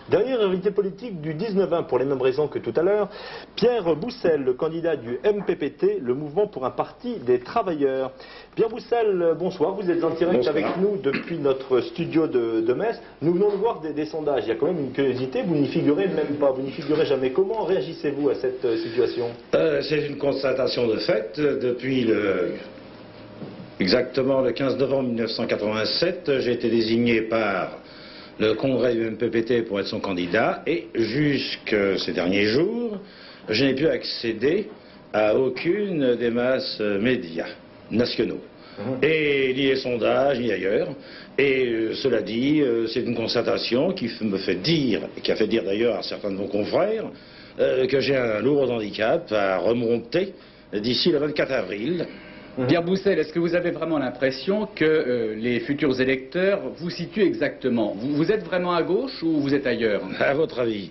Dernière invité politique du 19-20 pour les mêmes raisons que tout à l'heure, Pierre Boussel, le candidat du MPPT, le mouvement pour un parti des travailleurs. Pierre Boussel, bonsoir, vous êtes en direct Bonsoir. avec nous depuis notre studio de Metz. Nous venons de voir des sondages, il y a quand même une curiosité, vous n'y figurez même pas, vous n'y figurez jamais. Comment réagissez-vous à cette situation? C'est une constatation de fait. Depuis exactement le 15 novembre 1987, j'ai été désigné par le congrès du MPPT pour être son candidat et jusque ces derniers jours, je n'ai pu accéder à aucune des masses médias nationaux. Et ni les sondages, ni ailleurs. Et cela dit, c'est une constatation qui me fait dire, et qui a fait dire d'ailleurs à certains de vos confrères, que j'ai un lourd handicap à remonter d'ici le 24 avril. Pierre Boussel, est-ce que vous avez vraiment l'impression que les futurs électeurs vous situent exactement? Vous êtes vraiment à gauche ou vous êtes ailleurs? À votre avis?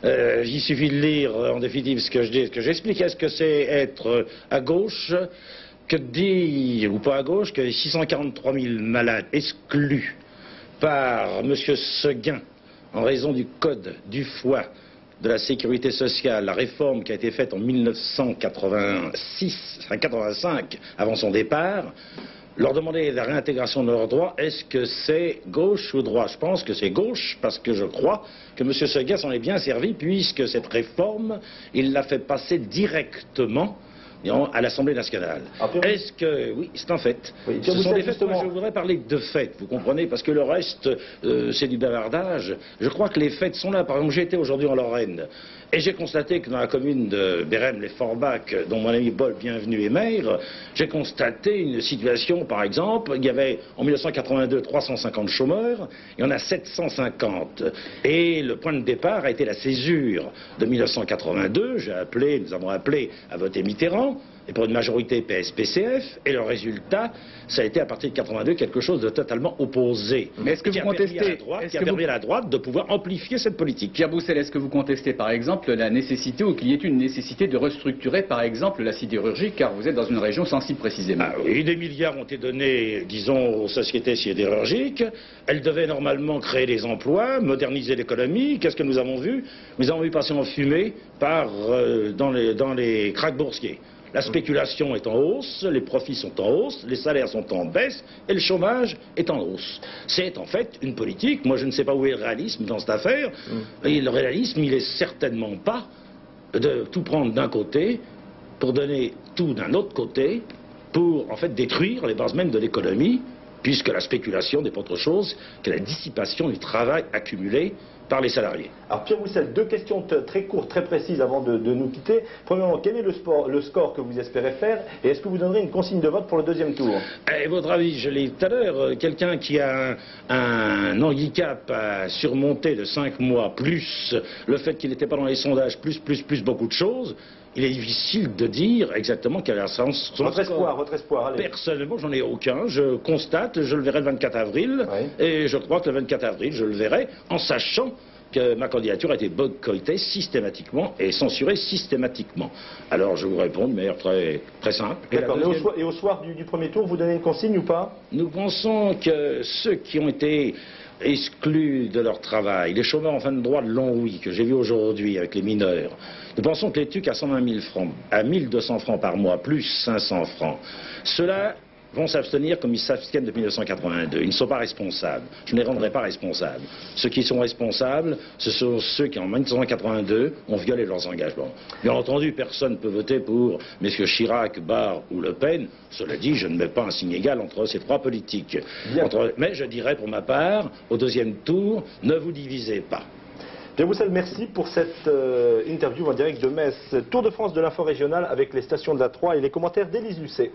Il suffit de lire en définitive ce que je dis, ce que j'explique. Est-ce que c'est être à gauche que de dire, ou pas à gauche, que les 643 000 malades exclus par M. Seguin en raison du code du foie de la sécurité sociale, la réforme qui a été faite en 1985, avant son départ, leur demander la réintégration de leurs droits, est-ce que c'est gauche ou droit? Je pense que c'est gauche, parce que je crois que M. Seguin s'en est bien servi, puisque cette réforme, il l'a fait passer directement à l'Assemblée nationale. Est-ce que... Oui, c'est un fait. Oui, ce sont des faits. Moi, je voudrais parler de faits, vous comprenez, parce que le reste, c'est du bavardage. Je crois que les faits sont là. Par exemple, j'ai été aujourd'hui en Lorraine, et j'ai constaté que dans la commune de Bérem-les-Forbach, dont mon ami Paul Bienvenu est maire, j'ai constaté une situation, par exemple, il y avait en 1982 350 chômeurs, il y en a 750. Et le point de départ a été la césure de 1982. Nous avons appelé à voter Mitterrand, et pour une majorité PS-PCF, et le résultat, ça a été à partir de 82 quelque chose de totalement opposé. Mais est-ce que vous contestez, qui a permis à la droite de pouvoir amplifier cette politique? Pierre Boussel, est-ce que vous contestez par exemple la nécessité, ou qu'il y ait une nécessité de restructurer par exemple la sidérurgie, car vous êtes dans une région sensible précisément? Ah oui, des milliards ont été donnés, disons, aux sociétés sidérurgiques. Elles devaient normalement créer des emplois, moderniser l'économie. Qu'est-ce que nous avons vu? Nous avons vu passer en fumée dans les cracks boursiers. La spéculation est en hausse, les profits sont en hausse, les salaires sont en baisse et le chômage est en hausse. C'est en fait une politique. Moi, je ne sais pas où est le réalisme dans cette affaire. Et le réalisme, il est certainement pas de tout prendre d'un côté pour donner tout d'un autre côté, pour en fait détruire les bases mêmes de l'économie, puisque la spéculation n'est pas autre chose que la dissipation du travail accumulé par les salariés. Alors Pierre Boussel, deux questions très courtes, très précises avant de nous quitter. Premièrement, quel est le score que vous espérez faire, et est-ce que vous donnerez une consigne de vote pour le deuxième tour? Et votre avis, je l'ai dit tout à l'heure, quelqu'un qui a un handicap à surmonter de 5 mois, plus le fait qu'il n'était pas dans les sondages, plus beaucoup de choses, il est difficile de dire exactement quel est son score. Votre espoir, allez. Personnellement, j'en ai aucun. Je constate, je le verrai le 24 avril, et je crois que le 24 avril, je le verrai, en sachant que ma candidature a été boycottée systématiquement et censurée systématiquement. Alors, je vous réponds de manière très simple. D'accord, et au soir du premier tour, vous donnez une consigne ou pas? Nous pensons que ceux qui ont été exclus de leur travail, les chômeurs en fin de droit de Longwy, que j'ai vu aujourd'hui avec les mineurs, nous pensons que les TUC à 120 000 francs, à 1 200 francs par mois, plus 500 francs, ceux-là vont s'abstenir comme ils s'abstiennent depuis 1982. Ils ne sont pas responsables. Je ne les rendrai pas responsables. Ceux qui sont responsables, ce sont ceux qui, en 1982, ont violé leurs engagements. Bien entendu, personne ne peut voter pour M. Chirac, Barre ou Le Pen. Cela dit, je ne mets pas un signe égal entre ces trois politiques. Mais je dirais pour ma part, au deuxième tour, ne vous divisez pas. Pierre Boussel, merci pour cette interview en direct de Metz. Tour de France de l'info régionale avec les stations de la 3 et les commentaires d'Élise Lucet.